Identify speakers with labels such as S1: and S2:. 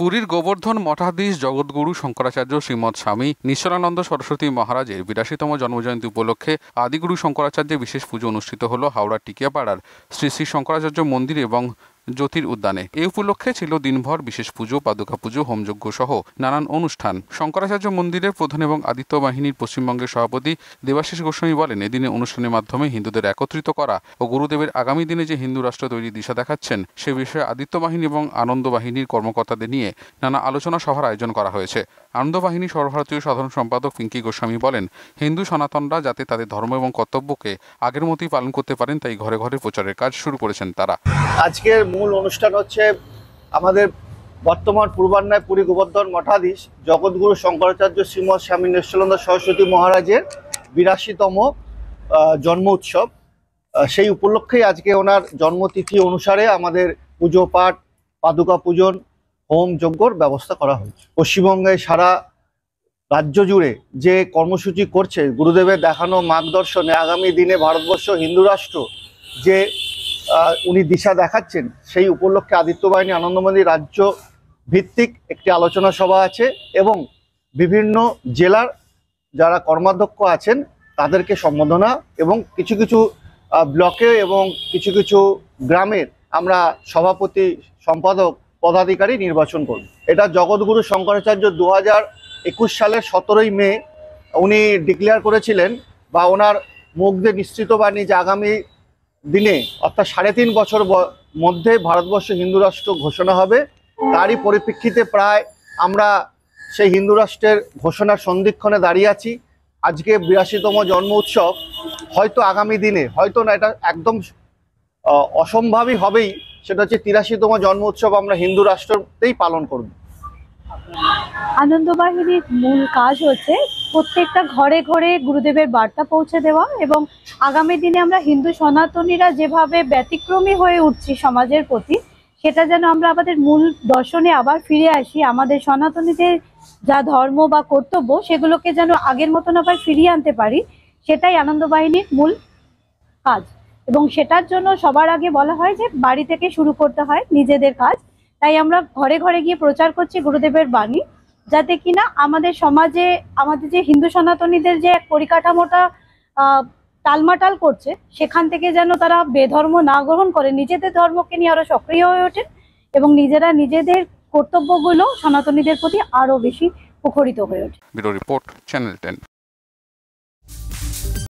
S1: পুরীর গোবর্ধন মঠাধীশ জগৎগুরু শঙ্করাচার্য শ্রীমৎ স্বামী নিশ্চলানন্দ সরস্বতী মহারাজের ৮২তম জন্মজয়ন্তী উপলক্ষে আদিগুরু শঙ্করাচার্যের বিশেষ পুজো অনুষ্ঠিত হল হাওড়ার টিকিয়াপাড়ার শ্রী শ্রী শঙ্করাচার্য মন্দির এবং জ্যোতির উদ্যানে। এই উপলক্ষে ছিল দিনভর বিশেষ পুজো, পাদুকা পুজো, হোমযজ্ঞ সহ নানান অনুষ্ঠান। শঙ্করাচার্য মন্দিরের প্রধান এবং আদিত্য বাহিনীর পশ্চিমবঙ্গের সভাপতি দেবাশিস গোস্বামী বলেন, এদিনে অনুষ্ঠানের মাধ্যমে হিন্দুদের একত্রিত করা ও গুরুদেবের আগামী দিনে যে হিন্দু রাষ্ট্র তৈরির দিশা দেখাচ্ছেন সে বিষয়ে আদিত্য বাহিনী এবং আনন্দ বাহিনীর কর্মকর্তাদের নিয়ে নানা আলোচনা সভার আয়োজন করা হয়েছে। আনন্দ বাহিনী সর্বভারতীয় সাধারণ সম্পাদক পিঙ্কি গোস্বামী বলেন, হিন্দু সনাতনরা যাতে তাদের ধর্ম এবং কর্তব্যকে আগের মতোই পালন করতে পারেন তাই ঘরে ঘরে প্রচারের কাজ শুরু করেছেন তারা।
S2: আজকের মূল অনুষ্ঠান হচ্ছে আমাদের বর্তমান পূর্বান্যায় পুরী গোবর্ধন মঠাধীশ জগৎগুরু শঙ্করাচার্য শ্রীমৎ স্বামী নিশ্চলানন্দ সরস্বতী মহারাজের ৮২তম জন্ম উৎসব। সেই উপলক্ষেই আজকে ওনার জন্মতিথি অনুসারে আমাদের পুজো পাঠ, পাদুকা পূজন, হোম যজ্ঞর ব্যবস্থা করা হয়েছে। পশ্চিমবঙ্গে সারা রাজ্য জুড়ে যে কর্মসূচি করছে গুরুদেবের দেখানো মার্গদর্শনে আগামী দিনে ভারতবর্ষ হিন্দু রাষ্ট্র যে উনি দিশা দেখাচ্ছেন, সেই উপলক্ষে আদিত্য বাহিনী আনন্দমন্দির রাজ্য ভিত্তিক একটি আলোচনা সভা আছে এবং বিভিন্ন জেলার যারা কর্মাধ্যক্ষ আছেন তাদেরকে সম্বোধনা এবং কিছু কিছু ব্লকে এবং কিছু কিছু গ্রামের আমরা সভাপতি, সম্পাদক, পদাধিকারী নির্বাচন করব। এটা জগৎগুরু শঙ্করাচার্য 2021 সালের 17ই মে উনি ডিক্লেয়ার করেছিলেন বা ওনার মুখ দিয়ে নিশ্চিত বাণী যে আগামী দিনে অর্থাৎ 3.5 বছর মধ্যে ভারতবর্ষ হিন্দু রাষ্ট্র ঘোষণা হবে। তারই পরিপ্রেক্ষিতে প্রায় আমরা সেই হিন্দু রাষ্ট্রের ঘোষণার সন্ধিক্ষণে দাঁড়িয়ে আছি। আজকে ৮২তম জন্ম উৎসব হয়তো আগামী দিনে, হয়তো না, এটা একদম অসম্ভবই হবেই, সেটা হচ্ছে ৮৩তম জন্ম উৎসব আমরা হিন্দু রাষ্ট্রতেই পালন করব।
S3: আনন্দ বাহিনীর মূল কাজ হচ্ছে প্রত্যেকটা ঘরে ঘরে গুরুদেবের বার্তা পৌঁছে দেওয়া এবং আগামী দিনে আমরা হিন্দু সনাতনীরা যেভাবে ব্যতিক্রমী হয়ে উঠছি সমাজের প্রতি, সেটা যেন আমরা আমাদের মূল দর্শনে আবার ফিরে আসি। আমাদের সনাতনীদের যা ধর্ম বা কর্তব্য সেগুলোকে যেন আগের মতন আবার ফিরিয়ে আনতে পারি, সেটাই আনন্দ বাহিনীর মূল কাজ। এবং সেটার জন্য সবার আগে বলা হয় যে বাড়ি থেকে শুরু করতে হয় নিজেদের কাজ। তাই আমরা ঘরে ঘরে গিয়ে প্রচার করছি গুরুদেবের বাণী, যাতে কিনা আমাদের সমাজে আমাদের যে হিন্দু সনাতনীদের যে এক পরিকাঠামোটা টালমাটাল করছে, সেখান থেকে যেন তারা বেধর্ম না গ্রহণ করে নিজেদের ধর্মকে নিয়ে আরো সক্রিয় হয়ে ওঠেন এবং নিজেরা নিজেদের কর্তব্যগুলো সনাতনীদের প্রতি আরো বেশি প্রখরিত হয়ে ওঠে।
S1: Bureau report, channel 10।